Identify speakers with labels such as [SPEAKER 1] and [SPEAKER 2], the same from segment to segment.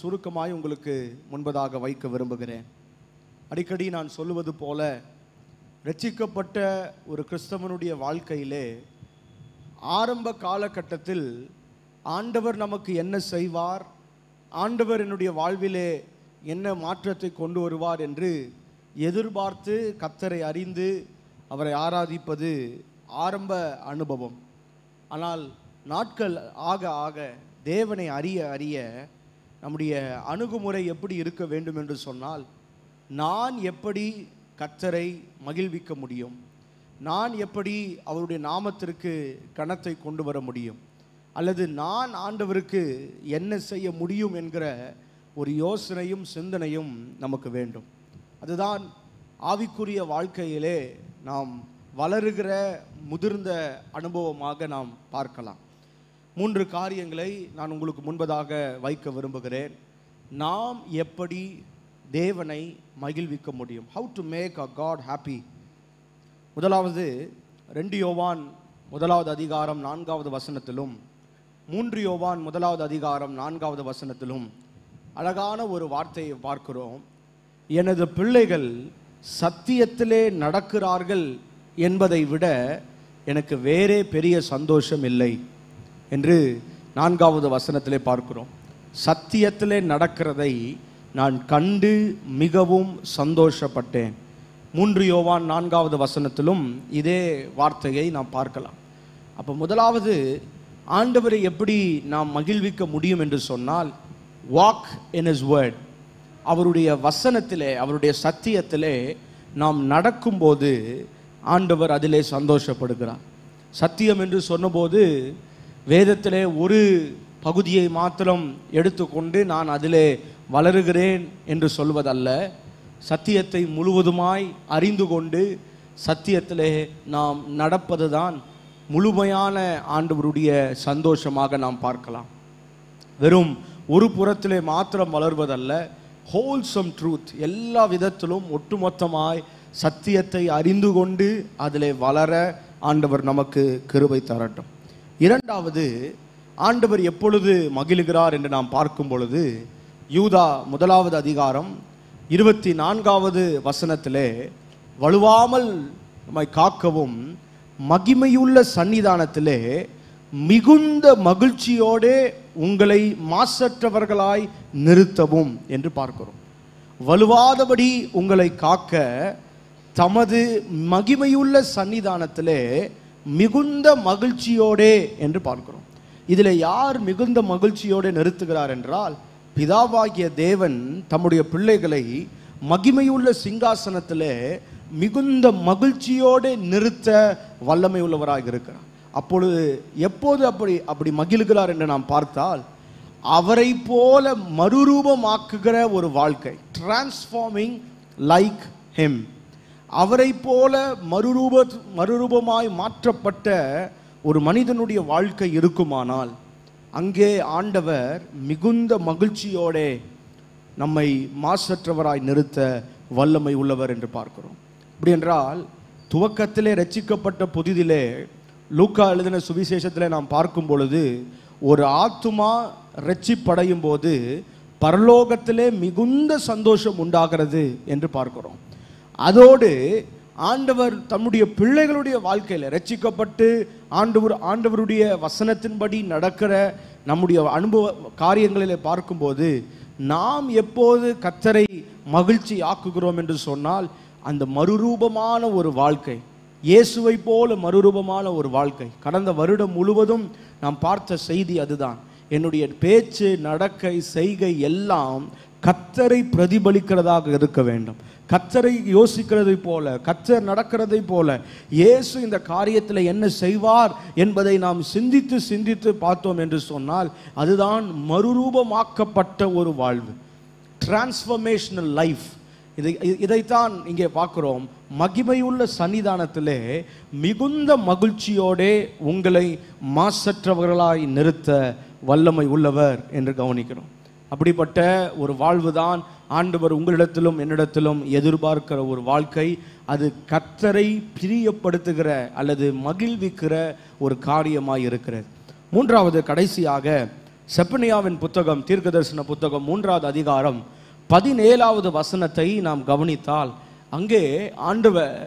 [SPEAKER 1] சுருக்கமாய் உங்களுக்கு முன்பதாக வைக்க விரும்புகிறேன். அடிக்கடி நான் சொல்லுவது போல, ரட்சிக்கப்பட்ட ஒரு கிறிஸ்தவனுடைய வாழ்க்கையிலே ஆரம்ப காலகட்டத்தில் ஆண்டவர் நமக்கு என்ன செய்வார், ஆண்டவர் என்னுடைய வாழ்விலே என்ன மாற்றத்தை கொண்டு வருவார் என்று எதிர்பார்த்து கர்த்தரை அறிந்து அவரை ஆராதிப்பது ஆரம்ப அனுபவம். ஆனால் நாட்கள் ஆக ஆக தேவனை அறிய அறிய நம்முடைய அணுகுமுறை எப்படி இருக்க வேண்டும் என்று சொன்னால், நான் எப்படி கர்த்தரை மகிழ்விக்க முடியும், நான் எப்படி அவருடைய நாமத்திற்கு கனத்தை கொண்டு வர முடியும், அல்லது நான் ஆண்டவருக்கு என்ன செய்ய முடியும் என்கிற ஒரு யோசனையும் சிந்தனையும் நமக்கு வேண்டும். அதுதான் ஆவிக்குரிய வாழ்க்கையிலே நாம் வளருகிற முதிர்ந்த அனுபவமாக நாம் பார்க்கலாம். 3 காரியங்களை நான் உங்களுக்கு முன்பதாக வைக்க விரும்புகிறேன். நாம் எப்படி தேவனை மகிழ்விக்க முடியும். How to make a God happy. முதலாவது 2 யோவான் 1வது அதிகாரம் 4வது வசனத்திலும் 3 யோவான் 1வது அதிகாரம் 4வது வசனத்திலும் அழகான ஒரு வார்த்தையை பார்க்கிறோம். எனது பிள்ளைகள் சத்தியத்திலே நடக்கிறார்கள் என்பதை விட எனக்கு வேறே பெரிய சந்தோஷம் இல்லை என்று 4வது வசனத்திலே பார்க்கிறோம். சத்தியத்திலே நடக்கிறதை நான் கண்டு மிகவும் சந்தோஷப்பட்டேன். 3 யோவான் 4வது வசனத்திலும் இதே வார்த்தையை நாம் பார்க்கலாம். அப்போ முதலாவது ஆண்டவரை எப்படி நாம் மகிழ்விக்க முடியும் என்று சொன்னால், வாக் இன் ஹிஸ் வேர்ட். அவருடைய வசனத்திலே, அவருடைய சத்தியத்திலே நாம் நடக்கும்போது ஆண்டவர் அதிலே சந்தோஷப்படுகிறார். சத்தியம் என்று சொன்னபோது வேதத்திலே ஒரு பகுதியை மாத்திரம் எடுத்துக்கொண்டு நான் அதிலே வளருகிறேன் என்று சொல்வதல்ல, சத்தியத்தை முழுவதுமாய் அறிந்து கொண்டு சத்தியத்திலே நாம் நடப்பது தான் முழுமையான ஆண்டவருடைய சந்தோஷமாக நாம் பார்க்கலாம். வெறும் ஒரு புறத்திலே மாத்திரம் வளர்வதல்ல, ஹோல்சம் ட்ரூத், எல்லா விதத்திலும் ஒட்டுமொத்தமாய் சத்தியத்தை அறிந்து கொண்டு அதிலே வளர ஆண்டவர் நமக்கு கிருபை தரட்டும். இரண்டாவது, ஆண்டவர் எப்பொழுது மகிழ்கிறார் என்று நாம் பார்க்கும் பொழுது, யூதா 1வது அதிகாரம் 24வது வசனத்திலே, வலுவாமல் நம்மை காக்கவும் மகிமையுள்ள சன்னிதானத்திலே மிகுந்த மகிழ்ச்சியோடே உங்களை மாசற்றவர்களாய் நிறுத்தவும் என்று பார்க்கிறோம். வலுவாதபடி உங்களை காக்க தமது மகிமையுள்ள சன்னிதானத்திலே மிகுந்த மகிழ்ச்சியோடே என்று பார்க்கிறோம். இதில் யார் மிகுந்த மகிழ்ச்சியோடு நிறுத்துகிறார் என்றால், பிதாவாகிய தேவன் தம்முடைய பிள்ளைகளை மகிமையுள்ள சிங்காசனத்திலே மிகுந்த மகிழ்ச்சியோடு நிறுத்த வல்லமை உள்ளவராக இருக்கிறார். அப்பொழுது எப்போது அப்படி மகிழ்கிறார் என்று நாம் பார்த்தால், அவரை போல மறுரூபமாக்குகிற ஒரு வாழ்க்கை, டிரான்ஸ்ஃபார்மிங் லைக் ஹிம், அவரை போல மறுரூபமாய் மாற்றப்பட்ட ஒரு மனிதனுடைய வாழ்க்கை இருக்குமானால், அங்கே ஆண்டவர் மிகுந்த மகிழ்ச்சியோட நம்மை மாசற்றவராய் நிறுத்த வல்லமை உள்ளவர் என்று பார்க்கிறோம். அப்படி என்றால், துவக்கத்திலே ரட்சிக்கப்பட்ட புதிதிலே லூக்கா எழுதின சுவிசேஷத்திலே நாம் பார்க்கும் பொழுது, ஒரு ஆத்துமா ரட்சிப்படையும் போது பரலோகத்திலே மிகுந்த சந்தோஷம் உண்டாகிறது என்று பார்க்கிறோம். அதோடு ஆண்டவர் தம்முடைய பிள்ளைகளுடைய வாழ்க்கையில் ரட்சிக்கப்பட்டு ஆண்டவருடைய வசனத்தின்படி நடக்கிற நம்முடைய அனுபவ காரியங்களிலே பார்க்கும்போது, நாம் எப்போது கர்த்தரை மகிழ்ச்சி ஆக்குகிறோம் என்று சொன்னால், அந்த மறுரூபமான ஒரு வாழ்க்கை, இயேசுவை போல மறுரூபமான ஒரு வாழ்க்கை. கடந்த வருடம் முழுவதும் நாம் பார்த்த செய்தி அதுதான். என்னுடைய பேச்சு, நடக்கை, செய்கை எல்லாம் கர்த்தரை பிரதிபலிக்கிறதாக இருக்க வேண்டும். கர்த்தரை யோசிக்கிறதை போல, கர்த்தர் நடக்கிறதை போல, இயேசு இந்த காரியத்தில் என்ன செய்வார் என்பதை நாம் சிந்தித்து பார்த்தோம் என்று சொன்னால், அதுதான் மறுரூபமாக்கப்பட்ட ஒரு வாழ்வு, டிரான்ஸ்ஃபர்மேஷனல் லைஃப். இதைத்தான் இங்கே பார்க்கிறோம். மகிமையுள்ள சன்னிதானத்திலே மிகுந்த மகிழ்ச்சியோடே உங்களை மாசற்றவர்களாய் நிறுத்த வல்லமை உள்ளவர் என்று கவனிக்கிறோம். அப்படிப்பட்ட ஒரு வாழ்வு தான் ஆண்டவர் உங்களிடத்திலும் என்னிடத்திலும் எதிர்பார்க்கிற ஒரு வாழ்க்கை. அது கர்த்தரை பிரியப்படுத்துகிற அல்லது மகிழ்விக்கிற ஒரு காரியமாய் இருக்கிறது. மூன்றாவது, கடைசியாக செப்பனியாவின் புத்தகம், தீர்க்கதரிசன புத்தகம் 3வது அதிகாரம் 17வது வசனத்தை நாம் கவனித்தால் அங்கே ஆண்டவர்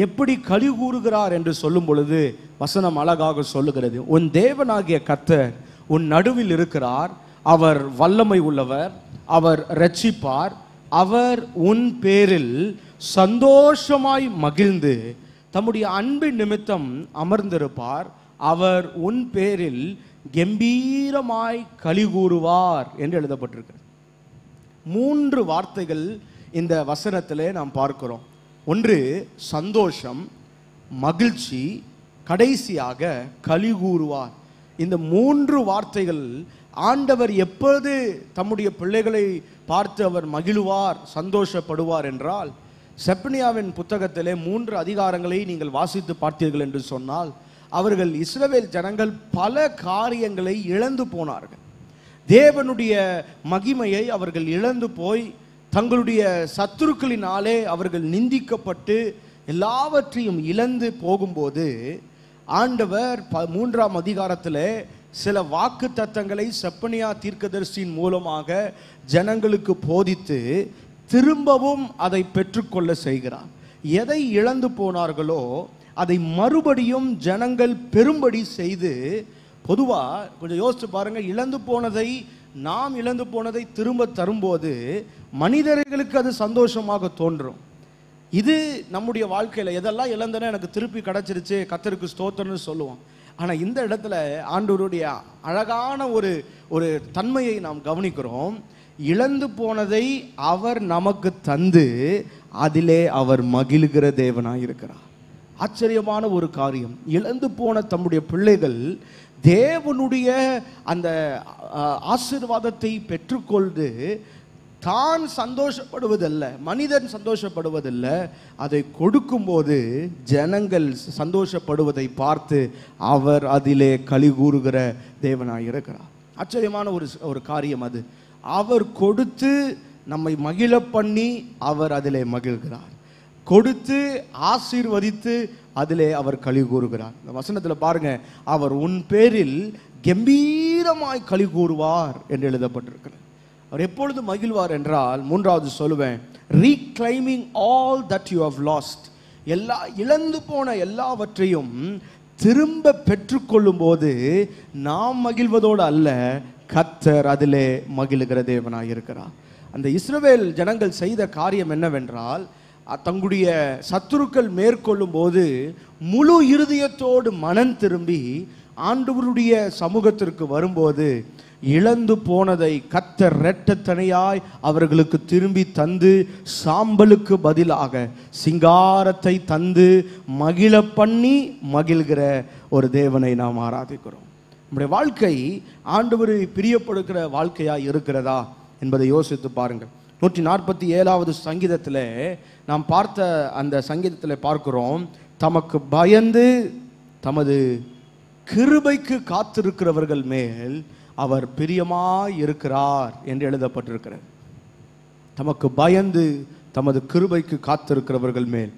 [SPEAKER 1] எப்படி களி கூறுகிறார் என்று சொல்லும் பொழுது வசனம் அழகாக சொல்லுகிறது. உன் தேவனாகிய கர்த்தர் உன் நடுவில் இருக்கிறார், அவர் வல்லமை உள்ளவர், அவர் இரட்சிப்பார், அவர் உன் பேரில் சந்தோஷமாய் மகிழ்ந்து தம்முடைய அன்பின் நிமித்தம் அமர்ந்திருப்பார், அவர் உன் பேரில் கம்பீரமாய் களி கூறுவார் என்று எழுதப்பட்டிருக்கிறது. 3 வார்த்தைகள் இந்த வசனத்திலே நாம் பார்க்கிறோம். ஒன்று சந்தோஷம், மகிழ்ச்சி, கடைசியாக களி கூறுவார். இந்த 3 வார்த்தைகள் ஆண்டவர் எப்போது தம்முடைய பிள்ளைகளை பார்த்து அவர் மகிழ்வார், சந்தோஷப்படுவார் என்றால், செப்பனியாவின் புத்தகத்திலே 3 அதிகாரங்களை நீங்கள் வாசித்து பார்த்தீர்கள் என்று சொன்னால், அவர்கள் இஸ்ரவேல் ஜனங்கள் பல காரியங்களை இழந்து போனார்கள். தேவனுடைய மகிமையை அவர்கள் இழந்து போய் தங்களுடைய சத்துருக்களினாலே அவர்கள் நிந்திக்கப்பட்டு எல்லாவற்றையும் இழந்து போகும்போது ஆண்டவர் 3ஆம் அதிகாரத்தில் சில வாக்கு தத்தங்களை செப்பனியா தீர்க்கதரிசியின் மூலமாக ஜனங்களுக்கு போதித்து திரும்பவும் அதை பெற்றுக்கொள்ள செய்கிறார். எதை இழந்து போனார்களோ அதை மறுபடியும் ஜனங்கள் பெரும்படி செய்து, பொதுவாக கொஞ்சம் யோசிச்சு பாருங்க, இழந்து போனதை நாம் இழந்து போனதை திரும்ப தரும்போது மனிதர்களுக்கு அது சந்தோஷமாக தோன்றும். இது நம்முடைய வாழ்க்கையில் எதெல்லாம் இழந்தனா எனக்கு திருப்பி கிடைச்சிருச்சு, கர்த்தருக்கு ஸ்தோத்திரம்னு சொல்லுவோம். ஆனால் இந்த இடத்துல ஆண்டவருடைய அழகான ஒரு தன்மையை நாம் கவனிக்கிறோம். இழந்து போனதை அவர் நமக்கு தந்து அதிலே அவர் மகிழ்கிற தேவனாய் இருக்கிறார். ஆச்சரியமான ஒரு காரியம். இழந்து போன தம்முடைய பிள்ளைகள் தேவனுடைய அந்த ஆசீர்வாதத்தை பெற்றுக்கொண்டு தான் சந்தோஷப்படுவதல்ல, மனிதன் சந்தோஷப்படுவதில்ல, அதை கொடுக்கும்போது ஜனங்கள் சந்தோஷப்படுவதை பார்த்து அவர் அதிலே களி கூறுகிற தேவனாய் இருக்கிறார். ஆச்சரியமான ஒரு காரியம் அது. அவர் கொடுத்து நம்மை மகிழ பண்ணி அவர் அதிலே மகிழ்கிறார், கொடுத்து ஆசீர்வதித்து அதிலே அவர் களி கூறுகிறார். இந்த வசனத்தில் பாருங்க, அவர் உன் பேரில் கம்பீரமாய் களி கூறுவார் என்று எழுதப்பட்டிருக்கிறார். அவர் எப்பொழுது மகிழ்வார் என்றால், 3வது சொல்லுவேன், reclaiming all that you have lost. எல்லா இழந்து போன எல்லாவற்றையும் திரும்ப பெற்றுக்கொள்ளும் போது நாம் மகிழ்வதோடு அல்ல, கர்த்தர் அதிலே மகிழ்கிற தேவனாய் இருக்கிறார். அந்த இஸ்ரவேல் ஜனங்கள் செய்த காரியம் என்னவென்றால், தங்களுடைய சத்துருக்கள் மேற்கொள்ளும் போது முழு இருதயத்தோடு மனம் திரும்பி ஆண்டவருடைய சமூகத்திற்கு வரும்போது இழந்து போனதை கர்த்தர் இரட்டத்தனையாய் அவர்களுக்கு திரும்பி தந்து சாம்பலுக்கு பதிலாக சிங்காரத்தை தந்து மகிழ பண்ணி மகிழ்கிற ஒரு தேவனை நாம் ஆராதிக்கிறோம். நம்முடைய வாழ்க்கை ஆண்டவரை பிரியப்படுகிற வாழ்க்கையாக இருக்கிறதா என்பதை யோசித்து பாருங்கள். 147வது சங்கீதத்தில் நாம் பார்த்த அந்த சங்கீதத்தில் பார்க்கிறோம், தமக்கு பயந்து தமது கிருபைக்கு காத்திருக்கிறவர்கள் மேல் அவர் பிரியமாய் இருக்கிறார் என்று எழுதப்பட்டிருக்கிறது. தமக்கு பயந்து தமது கிருபைக்கு காத்திருக்கிறவர்கள் மேல்